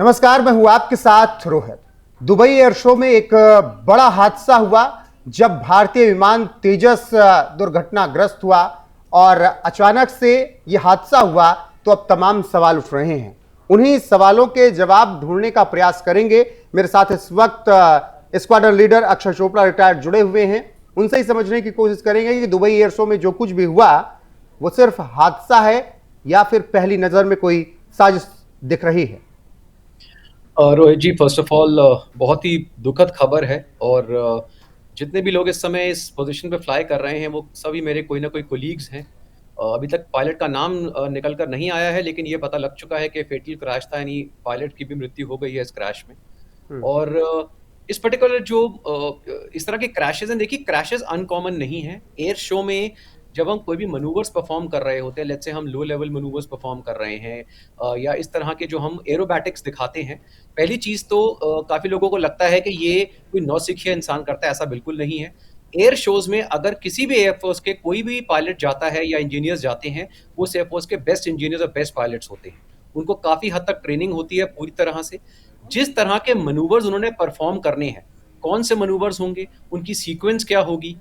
नमस्कार, मैं हूं आपके साथ रोहित। दुबई एयर शो में एक बड़ा हादसा हुआ जब भारतीय विमान तेजस दुर्घटनाग्रस्त हुआ और अचानक से यह हादसा हुआ। तो अब तमाम सवाल उठ रहे हैं, उन्हीं सवालों के जवाब ढूंढने का प्रयास करेंगे। मेरे साथ इस वक्त squadron leader Akshay Chopra retired जुड़े हुए हैं। उनसे ही समझने की कोशिश करेंगे कि दुबई एयर शो में जो कुछ भी हुआ वो सिर्फ हादसा है या फिर पहली नजर में कोई साजिश दिख रही है। रोहित जी, फर्स्ट ऑफ ऑल बहुत ही दुखद खबर है और जितने भी लोग इस समय इस पोजीशन पे फ्लाई कर रहे हैं वो सभी मेरे कोई ना कोई कोलीग्स हैं। अभी तक पायलट का नाम निकल कर नहीं आया है, लेकिन ये पता लग चुका है कि फेटल क्रैश था, यानी पायलट की भी मृत्यु हो गई है इस क्रैश में। और इस पर्टिकुलर जो इस तरह के क्रैशेस हैं, देखिए क्रैशेस अनकॉमन नहीं है एयर शो में। जब हम कोई भी मनूवर्स परफॉर्म कर रहे होते हैं, लेट्स से हम लो लेवल मनूवर्स परफॉर्म कर रहे हैं या इस तरह के जो हम एरोबैटिक्स दिखाते हैं, पहली चीज तो काफी लोगों को लगता है कि ये कोई नौसिखिया इंसान करता है। ऐसा बिल्कुल नहीं है। एयर शोज में अगर किसी भी एयरफोर्स के कोई भी पायलट जाता है या इंजीनियर्स जाते हैं, वो उस एयरफोर्स के बेस्ट इंजीनियर्स और बेस्ट पायलट्स होते हैं। उनको काफी हद तक ट्रेनिंग होती है पूरी तरह से। जिस तरह के मनूवर्स उन्होंने परफॉर्म करने हैं, कौन से मनूवर्स होंगे, उनकी सीक्वेंस क्या होगी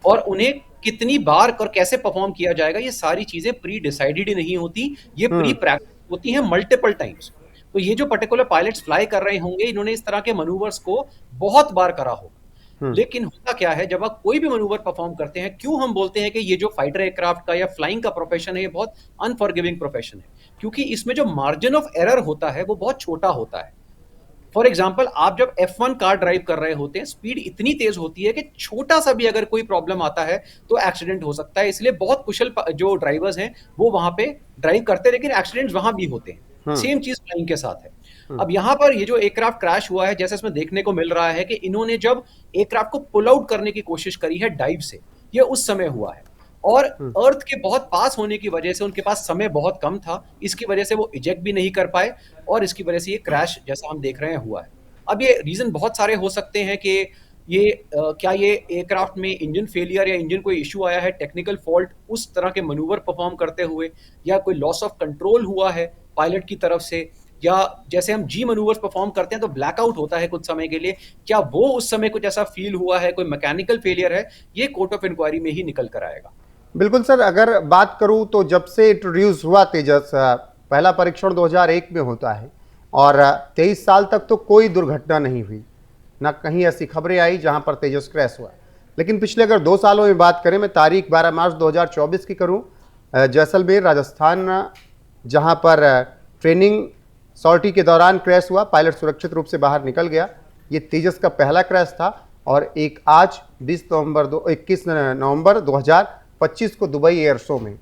और उन्हें कितनी बार और कैसे परफॉर्म किया जाएगा, ये सारी चीजें प्री डिसाइडेड ही नहीं होती, ये प्री प्रैक्टिस होती हैं मल्टीपल टाइम्स। तो ये जो पर्टिकुलर पायलट्स फ्लाई कर रहे होंगे, इन्होंने इस तरह के मनूवर्स को बहुत बार करा होगा। लेकिन होता क्या है, जब आप कोई भी मनूवर परफॉर्म करते हैं, क्यों हम बोलते हैं कि ये जो फाइटर एयरक्राफ्ट का या फ्लाइंग का प्रोफेशन है, ये बहुत अनफॉरगिविंग प्रोफेशन है, क्योंकि इसमें जो मार्जिन ऑफ एरर होता है वो बहुत छोटा होता है। फॉर एग्जाम्पल, आप जब F1 कार ड्राइव कर रहे होते हैं, स्पीड इतनी तेज होती है कि छोटा सा भी अगर कोई प्रॉब्लम आता है तो एक्सीडेंट हो सकता है। इसलिए बहुत कुशल जो ड्राइवर्स हैं वो वहां पे ड्राइव करते हैं, लेकिन एक्सीडेंट्स वहां भी होते हैं। सेम चीज फ्लाइंग के साथ है। अब यहाँ पर ये जो एयरक्राफ्ट क्रैश हुआ है, जैसे इसमें देखने को मिल रहा है कि इन्होंने जब एयरक्राफ्ट को पुल आउट करने की कोशिश करी है डाइव से, ये उस समय हुआ है और अर्थ के बहुत पास होने की वजह से उनके पास समय बहुत कम था। इसकी वजह से वो इजेक्ट भी नहीं कर पाए और इसकी वजह से ये क्रैश जैसा हम देख रहे हैं हुआ है। अब ये रीजन बहुत सारे हो सकते हैं कि ये क्या ये एयरक्राफ्ट में इंजन फेलियर या इंजन कोई इशू आया है, टेक्निकल फॉल्ट उस तरह के मनूवर परफॉर्म करते हुए, या कोई लॉस ऑफ कंट्रोल हुआ है पायलट की तरफ से, या जैसे हम जी मनूवर्स परफॉर्म करते हैं तो ब्लैकआउट होता है कुछ समय के लिए, क्या वो उस समय कुछ ऐसा फील हुआ है, कोई मैकेनिकल फेलियर है, ये कोर्ट ऑफ इंक्वायरी में ही निकल कर आएगा। बिल्कुल सर, अगर बात करूं तो जब से इंट्रोड्यूस हुआ तेजस, पहला परीक्षण 2001 में होता है और 23 साल तक तो कोई दुर्घटना नहीं हुई, ना कहीं ऐसी खबरें आई जहां पर तेजस क्रैश हुआ। लेकिन पिछले अगर 2 सालों में बात करें, मैं तारीख 12 मार्च 2024 की करूं, जैसलमेर राजस्थान, जहां पर ट्रेनिंग सॉर्टी के दौरान क्रैश हुआ, पायलट सुरक्षित रूप से बाहर निकल गया। ये तेजस का पहला क्रैश था और एक आज 21 नवंबर 2025 को दुबई एयर शो में।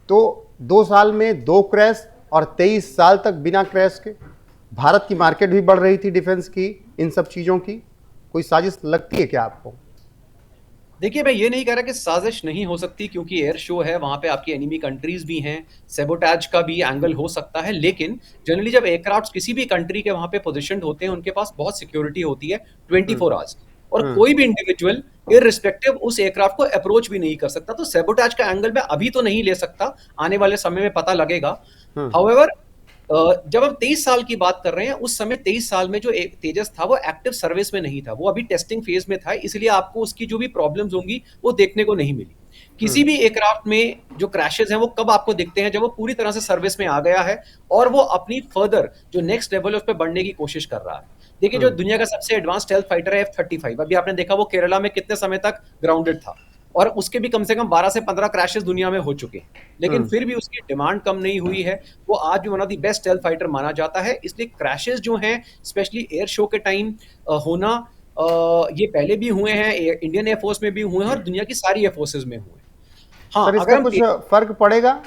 तो 2 साल में 2 क्रैश और 23 साल तक बिना क्रैश के। भारत की मार्केट भी बढ़ रही थी डिफेंस की, इन सब चीज़ों की। कोई साजिश लगती है क्या आपको? देखिए, मैं ये नहीं कह रहा कि साजिश नहीं हो सकती, क्योंकि एयर शो है, वहाँ पे आपकी एनिमी कंट्रीज भी हैं, सैबोटैज का भी एंगल हो सकता है। लेकिन जनरली जब एयरक्राफ्ट किसी भी कंट्री के वहाँ पे पोजिशनड होते हैं, उनके पास बहुत सिक्योरिटी होती है 24 आवर्स, और कोई भी इंडिविजुअल इररिस्पेक्टिव उस एयरक्राफ्ट को अप्रोच भी नहीं कर सकता। तो सैबोटैज का एंगल मैं अभी तो नहीं ले सकता, आने वाले समय में पता लगेगा। हाउएवर, जब हम 23 साल की बात कर रहे हैं, उस समय 23 साल में जो तेजस था वो एक्टिव सर्विस में नहीं था, वो अभी टेस्टिंग फेज में था, इसलिए आपको उसकी जो भी प्रॉब्लम्स होंगी वो देखने को नहीं मिली। किसी भी एयरक्राफ्ट में जो क्रैशेस हैं वो कब आपको दिखते हैं, जब वो पूरी तरह से सर्विस में आ गया है और वो अपनी फर्दर जो नेक्स्ट लेवल है उस पर बढ़ने की कोशिश कर रहा है। देखिए, जो दुनिया का सबसे एडवांस स्टेल्थ फाइटर है F-35, अभी आपने देखा वो केरला में कितने समय तक ग्राउंडेड था और उसके भी कम से कम 12 से 15 क्रैशेस दुनिया में हो चुके हैं, लेकिन फिर भी उसकी डिमांड कम नहीं हुई है। वो आज भी one of the best stealth fighter माना जाता है। इसलिए क्रैशेस जो हैं, स्पेशली एयर शो के टाइम होना, ये पहले भी हुए हैं, इंडियन एयरफोर्स में भी हुए हैं और दुनिया की सारी एयरफोर्सेज में हुए हैं। हाँ, सर, अगर इसका हम कुछ फर्क पड़ेगा?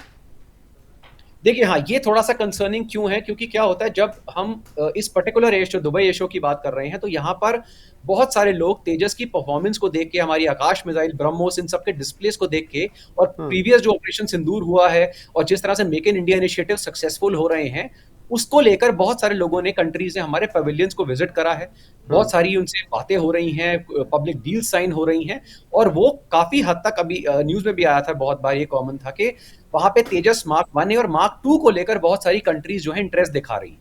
देखिए, हाँ, ये थोड़ा सा कंसर्निंग क्यों है, क्योंकि क्या होता है जब हम इस particular air show, Dubai air show की बात कर रहे हैं, तो यहाँ पर बहुत सारे लोग तेजस की परफॉर्मेंस को देख के, हमारी आकाश मिसाइल ब्रह्मोस, इन सब के डिस्प्लेस को देख के, और प्रीवियस जो ऑपरेशन सिंदूर हुआ है और जिस तरह से make in India initiative successful हो रहे हैं, उसको लेकर बहुत सारे लोगों ने, कंट्रीज ने हमारे पवेलियंस को विजिट करा है। बहुत सारी उनसे बातें हो रही हैं, पब्लिक डील साइन हो रही हैं, और वो काफी हद तक, अभी न्यूज में भी आया था बहुत बार, ये कॉमन था कि वहां पे तेजस मार्क 1 और मार्क 2 को लेकर बहुत सारी कंट्रीज जो है इंटरेस्ट दिखा रही हैं।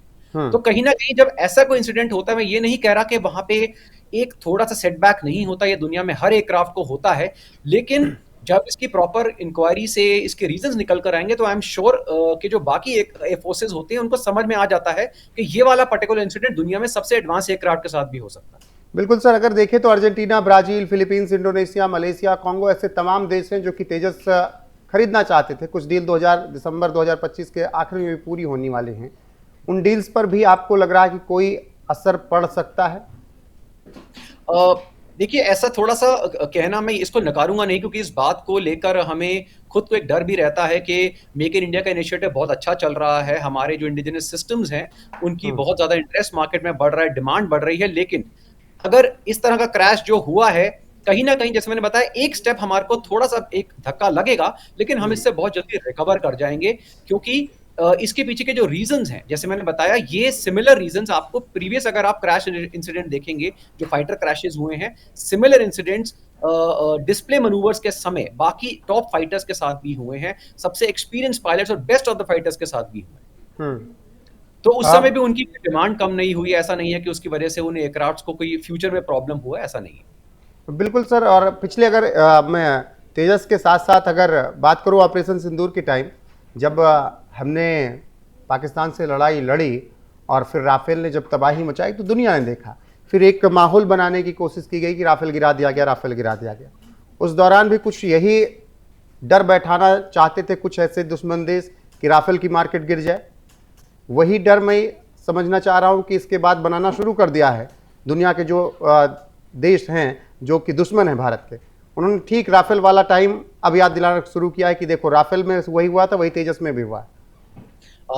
तो कहीं न कहीं जब ऐसा कोई इंसिडेंट होता है, मैं ये नहीं कह रहा कि वहाँ पे एक थोड़ा-सा सेटबैक नहीं होता, ये दुनिया में हर एयरक्राफ्ट को होता है। लेकिन जब इसकी प्रॉपर इंक्वायरी से इसके रीज़न्स निकल कर आएँगे, तो आई एम श्योर कि जो बाकी एयर फोर्सेस होते हैं, उनको समझ में आ जाता है कि ये वाला पर्टिकुलर इंसिडेंट दुनिया में सबसे एडवांस एयरक्राफ्ट के साथ भी हो सकता है। बिल्कुल सर, अगर देखें तो Argentina, Brazil, Philippines, Indonesia, Malaysia, Congo ऐसे तमाम देश हैं जो कि तेजस खरीदना चाहते थे। कुछ डील दिसंबर 2025 के आखिर में भी पूरी होने वाले हैं। उन डील्स पर भी आपको लग रहा है कि कोई असर पड़ सकता है? देखिए, ऐसा थोड़ा-सा कहना, मैं इसको नकारूँगा नहीं, क्योंकि इस बात को लेकर हमें खुद को एक डर भी रहता है कि मेक इन इंडिया का इनिशिएटिव बहुत अच्छा चल रहा है। हमारे जो इंडिजिनस सिस्टम्स हैं, उनकी हम्म, बहुत ज़्यादा इंटरेस्ट मार्केट में बढ़ रहा है, डिमांड बढ़ रही है। लेकिन अगर इस तरह का क्रैश जो हुआ है, कहीं न कहीं जैसे मैंने बताया, एक स्टेप हमारे को थोड़ा-सा एक धक्का लगेगा, लेकिन हम हम्म, इससे बहुत जल्दी रिकवर कर जाएँगे, क्योंकि इसके पीछे के जो रीज़न्स हैं, जैसे मैंने बताया, ये सिमिलर रीज़न्स आपको प्रीवियस, अगर आप क्रैश इंसिडेंट देखेंगे, जो फाइटर क्रैशेस हुए हैं, सिमिलर इंसिडेंट्स डिस्प्ले मैनूवर्स के समय बाकी टॉप फाइटर्स के साथ भी हुए हैं, सबसे एक्सपीरियंस पायलट्स और बेस्ट ऑफ द फाइटर्स के साथ भी हुए हैं। हम्म। तो उस समय आप भी उनकी डिमांड कम नहीं हुई, ऐसा नहीं है कि उसकी वजह से उन एयरक्राफ्ट्स को कोई फ्यूचर में प्रॉब्लम हुआ है, ऐसा नहीं है। बिल्कुल सर, और पिछले अगर मैं तेजस के साथ साथ अगर बात करूं ऑपरेशन सिंदूर की टाइम, जब हमने पाकिस्तान से लड़ाई लड़ी और फिर राफेल ने जब तबाही मचाई तो दुनिया ने देखा, फिर एक माहौल बनाने की कोशिश की गई कि राफेल गिरा दिया गया, राफेल गिरा दिया गया। उस दौरान भी कुछ यही डर बैठाना चाहते थे कुछ ऐसे दुश्मन देश कि राफेल की मार्केट गिर जाए। वही डर मैं समझना चाह रहा हूं कि इसके बाद बनाना शुरू कर दिया है दुनिया के जो देश हैं जो कि दुश्मन हैं भारत के। उन्होंने ठीक राफेल वाला टाइम अब याद दिलाना शुरू किया है कि देखो, राफेल में वही हुआ था, वही तेजस में भी हुआ है।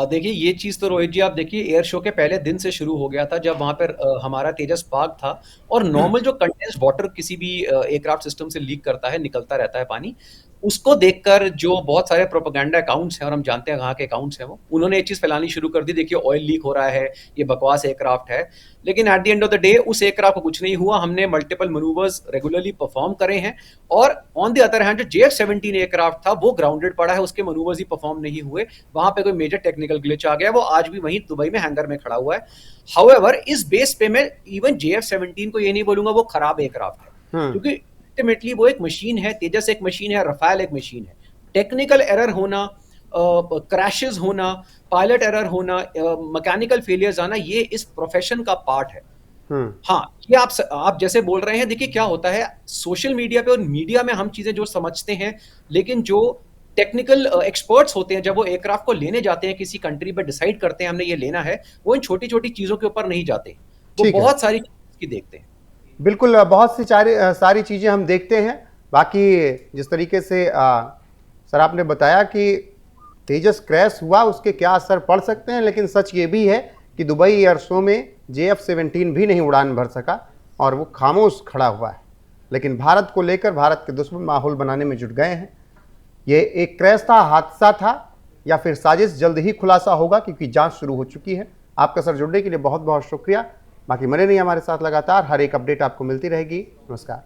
देखिए, ये चीज़ तो रोहित जी, आप देखिए, एयर शो के पहले दिन से शुरू हो गया था, जब वहाँ पर हमारा तेजस पार्क था, और नॉर्मल जो कंडेंस्ड वाटर किसी भी एयरक्राफ्ट सिस्टम से लीक करता है, निकलता रहता है पानी, उसको देखकर जो बहुत सारे प्रोपेगेंडा अकाउंट्स हैं, और हम जानते हैं कहाँ के अकाउंट्स हैं वो, उन्होंने ये चीज़ फैलानी शुरू कर दी, देखिए ऑयल लीक हो रहा है, ये बकवास एयरक्राफ्ट है। लेकिन at the end of the day उस एयरक्राफ्ट को कुछ नहीं हुआ, हमने मल्टीपल मैनूवर्स रेगुलरली परफॉर्म करे हैं, और ऑन द अदर हैंड जो JF-17 एयरक्राफ्ट था, वो ग्राउंडेड पड़ा है, उसके मैनूवर्स ही परफॉर्म नहीं हुए, वहाँ पे कोई मेजर टेक्निकल ग्लिच आ गया, वो आज भी वहीं दुबई में हैंगर में खड़ा हुआ है। हाउएवर, इस बेस पे मैं इवन JF-17 को ये नहीं बोलूंगा वो खराब एयरक्राफ्ट है, हम्म, क्योंकि अल्टीमेटली वो एक मशीन है, तेजस एक मशीन है, रफाल एक मशीन है। टेक्निकल एरर होना, क्रैशेस होना, पायलट एरर होना, मैकेनिकल फेलियर्स आना, ये इस प्रोफेशन का पार्ट है। हम्म, हाँ, ये आप जैसे बोल रहे हैं, देखिए क्या होता है सोशल मीडिया पे और मीडिया में, हम चीजें जो समझते हैं, लेकिन जो टेक्निकल एक्सपर्ट्स होते हैं, जब वो एयरक्राफ्ट को लेने जाते हैं, किसी कंट्री पे डिसाइड करते हैं हमने ये लेना है, वो इन छोटी छोटी चीजों के ऊपर नहीं जाते, वो ठीक है। बहुत सारी चीज की देखते हैं। बिल्कुल, बहुत सी सारी चीज़ें हम देखते हैं। बाकी जिस तरीके से सर आपने बताया कि तेजस क्रैश हुआ, उसके क्या असर पड़ सकते हैं, लेकिन सच ये भी है कि दुबई एयर शो में JF-17 भी नहीं उड़ान भर सका और वो खामोश खड़ा हुआ है। लेकिन भारत को लेकर भारत के दुश्मन माहौल बनाने में जुट गए हैं। ये एक क्रैश था, हादसा था, या फिर साजिश, जल्द ही खुलासा होगा क्योंकि जांच शुरू हो चुकी है। आपका सर जुड़ने के लिए बहुत बहुत शुक्रिया। बाकी बने रहिए हमारे साथ, लगातार हर एक अपडेट आपको मिलती रहेगी। नमस्कार।